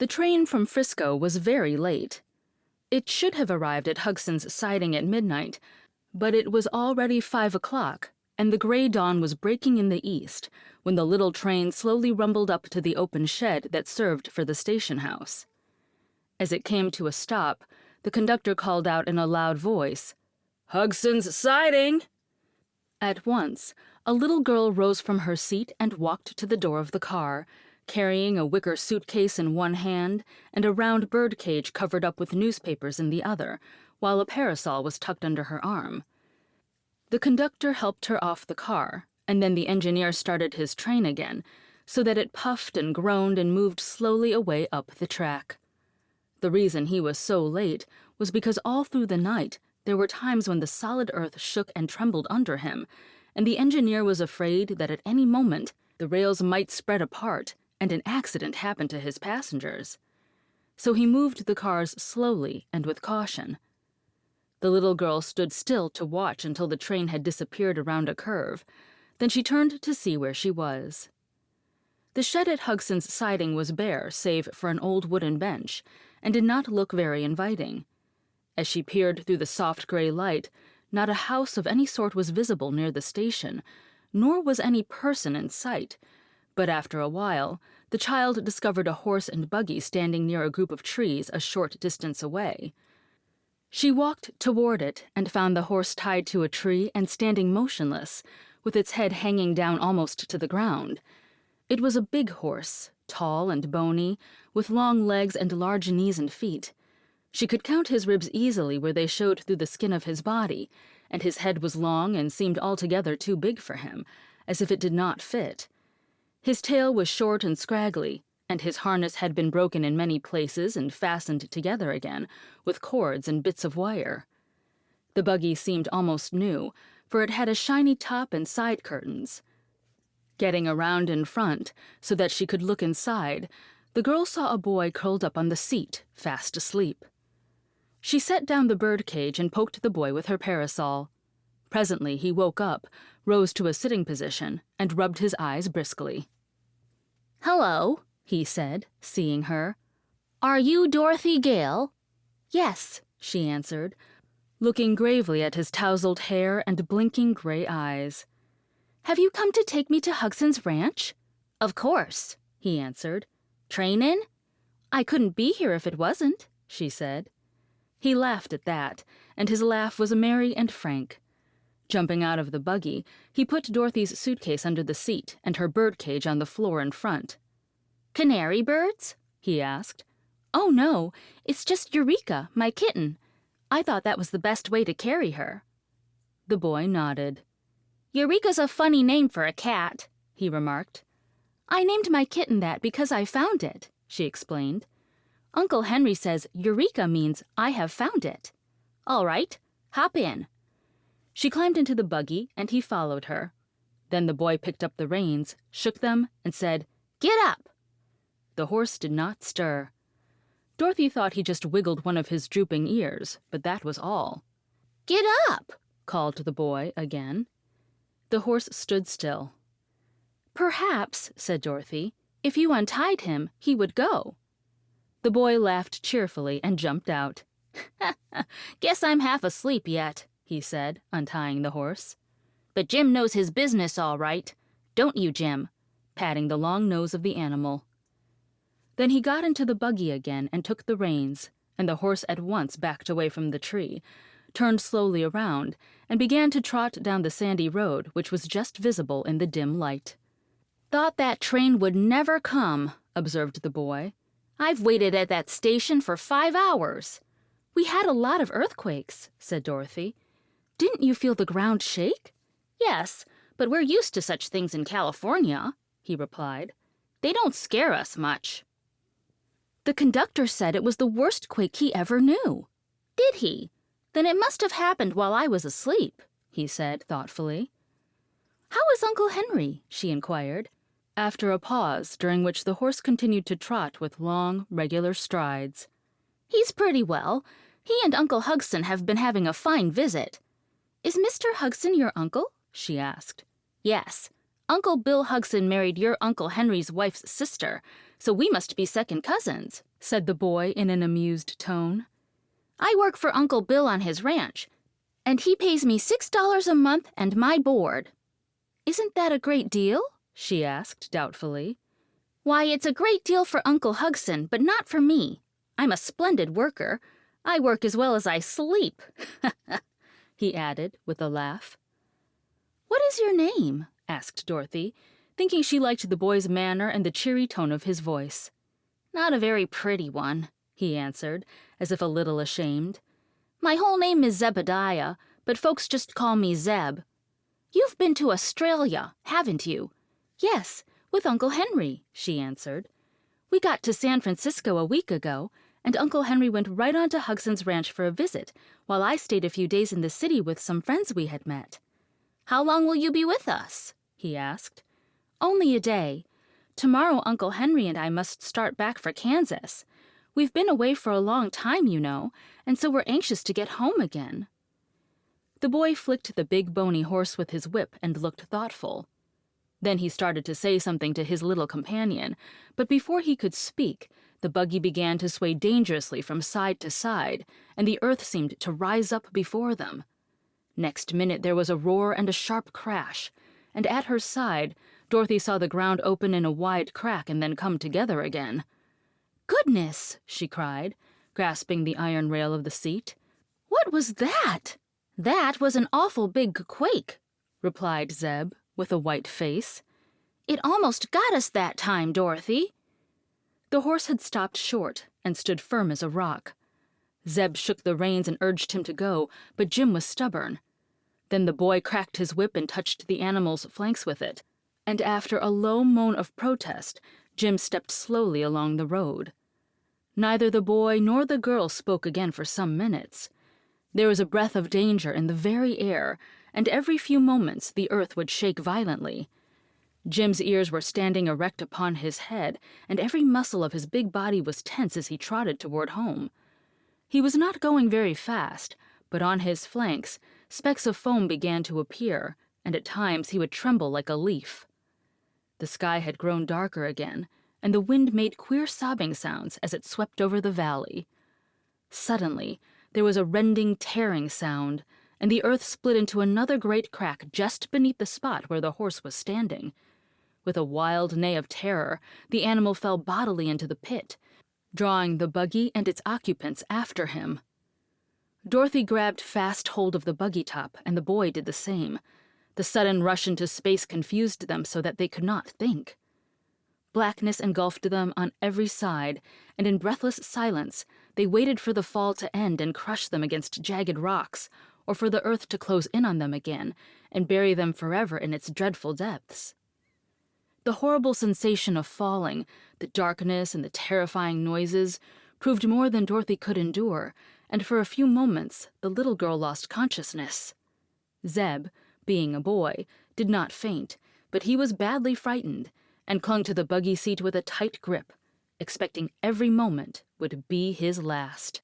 The train from Frisco was very late. It should have arrived at Hugson's Siding at midnight, but it was already 5 o'clock, and the gray dawn was breaking in the east when the little train slowly rumbled up to the open shed that served for the station house. As it came to a stop, the conductor called out in a loud voice, "Hugson's Siding!" At once, a little girl rose from her seat and walked to the door of the car, carrying a wicker suitcase in one hand and a round bird cage covered up with newspapers in the other, while a parasol was tucked under her arm. The conductor helped her off the car, and then the engineer started his train again, so that it puffed and groaned and moved slowly away up the track. The reason he was so late was because all through the night there were times when the solid earth shook and trembled under him, and the engineer was afraid that at any moment the rails might spread apart and an accident happen to his passengers. So he moved the cars slowly and with caution. The little girl stood still to watch until the train had disappeared around a curve. Then she turned to see where she was. The shed at Hugson's Siding was bare save for an old wooden bench, and did not look very inviting. As she peered through the soft gray light, not a house of any sort was visible near the station, nor was any person in sight, but after a while, the child discovered a horse and buggy standing near a group of trees a short distance away. She walked toward it and found the horse tied to a tree and standing motionless, with its head hanging down almost to the ground. It was a big horse, tall and bony, with long legs and large knees and feet. She could count his ribs easily where they showed through the skin of his body, and his head was long and seemed altogether too big for him, as if it did not fit. His tail was short and scraggly, and his harness had been broken in many places and fastened together again, with cords and bits of wire. The buggy seemed almost new, for it had a shiny top and side curtains. Getting around in front, so that she could look inside, the girl saw a boy curled up on the seat, fast asleep. She set down the bird cage and poked the boy with her parasol. Presently he woke up, rose to a sitting position, and rubbed his eyes briskly. "Hello," he said, seeing her. "Are you Dorothy Gale?" "Yes," she answered, looking gravely at his tousled hair and blinking gray eyes. "Have you come to take me to Hugson's ranch?" "Of course," he answered. "Train in?" "I couldn't be here if it wasn't," she said. He laughed at that, and his laugh was merry and frank. Jumping out of the buggy, he put Dorothy's suitcase under the seat and her bird cage on the floor in front. "Canary birds?" he asked. "Oh, no, it's just Eureka, my kitten. I thought that was the best way to carry her." The boy nodded. "Eureka's a funny name for a cat," he remarked. "I named my kitten that because I found it," she explained. "Uncle Henry says Eureka means I have found it." "All right, hop in." She climbed into the buggy, and he followed her. Then the boy picked up the reins, shook them, and said, "Get up!" The horse did not stir. Dorothy thought he just wiggled one of his drooping ears, but that was all. "Get up!" called the boy again. The horse stood still. "Perhaps," said Dorothy, "if you untied him, he would go." The boy laughed cheerfully and jumped out. "Guess I'm half asleep yet," he said, untying the horse. "But Jim knows his business all right. Don't you, Jim?" patting the long nose of the animal. Then he got into the buggy again and took the reins, and the horse at once backed away from the tree, turned slowly around, and began to trot down the sandy road which was just visible in the dim light. "Thought that train would never come," observed the boy. "I've waited at that station for 5 hours." "We had a lot of earthquakes," said Dorothy. "Didn't you feel the ground shake?" "Yes, but we're used to such things in California," he replied. "They don't scare us much." "The conductor said it was the worst quake he ever knew." "Did he? Then it must have happened while I was asleep," he said thoughtfully. "How is Uncle Henry?" she inquired, after a pause during which the horse continued to trot with long, regular strides. "He's pretty well. He and Uncle Hugson have been having a fine visit." "Is Mr. Hugson your uncle?" she asked. "Yes. Uncle Bill Hugson married your Uncle Henry's wife's sister, so we must be second cousins. said the boy in an amused tone. "I work for Uncle Bill on his ranch, and he pays me $6 a month and my board." "Isn't that a great deal?" she asked doubtfully. "Why, it's a great deal for Uncle Hugson, but not for me. I'm a splendid worker. I work as well as I sleep," he added with a laugh. "What is your name?" asked Dorothy, thinking she liked the boy's manner and the cheery tone of his voice. "Not a very pretty one," he answered, as if a little ashamed. "My whole name is Zebediah, but folks just call me Zeb." "You've been to Australia, haven't you?" "Yes, with Uncle Henry," she answered. "We got to San Francisco a week ago, and Uncle Henry went right on to Hugson's ranch for a visit, while I stayed a few days in the city with some friends we had met." "How long will you be with us?" he asked. "Only a day. Tomorrow Uncle Henry and I must start back for Kansas. We've been away for a long time, you know, and so we're anxious to get home again." The boy flicked the big bony horse with his whip and looked thoughtful. Then he started to say something to his little companion, but before he could speak, the buggy began to sway dangerously from side to side, and the earth seemed to rise up before them. Next minute there was a roar and a sharp crash, and at her side Dorothy saw the ground open in a wide crack and then come together again. "Goodness!" she cried, grasping the iron rail of the seat. "What was that?" "That was an awful big quake," replied Zeb, with a white face. "It almost got us that time, Dorothy." The horse had stopped short and stood firm as a rock. Zeb shook the reins and urged him to go, but Jim was stubborn. Then the boy cracked his whip and touched the animal's flanks with it, and after a low moan of protest, Jim stepped slowly along the road. Neither the boy nor the girl spoke again for some minutes. There was a breath of danger in the very air, and every few moments the earth would shake violently. Jim's ears were standing erect upon his head, and every muscle of his big body was tense as he trotted toward home. He was not going very fast, but on his flanks, specks of foam began to appear, and at times he would tremble like a leaf. The sky had grown darker again, and the wind made queer sobbing sounds as it swept over the valley. Suddenly, there was a rending, tearing sound, and the earth split into another great crack just beneath the spot where the horse was standing. With a wild neigh of terror, the animal fell bodily into the pit, drawing the buggy and its occupants after him. Dorothy grabbed fast hold of the buggy top, and the boy did the same. The sudden rush into space confused them so that they could not think. Blackness engulfed them on every side, and in breathless silence they waited for the fall to end and crush them against jagged rocks, or for the earth to close in on them again and bury them forever in its dreadful depths. The horrible sensation of falling, the darkness and the terrifying noises, proved more than Dorothy could endure, and for a few moments the little girl lost consciousness. Zeb, being a boy, did not faint, but he was badly frightened, and clung to the buggy seat with a tight grip, expecting every moment would be his last.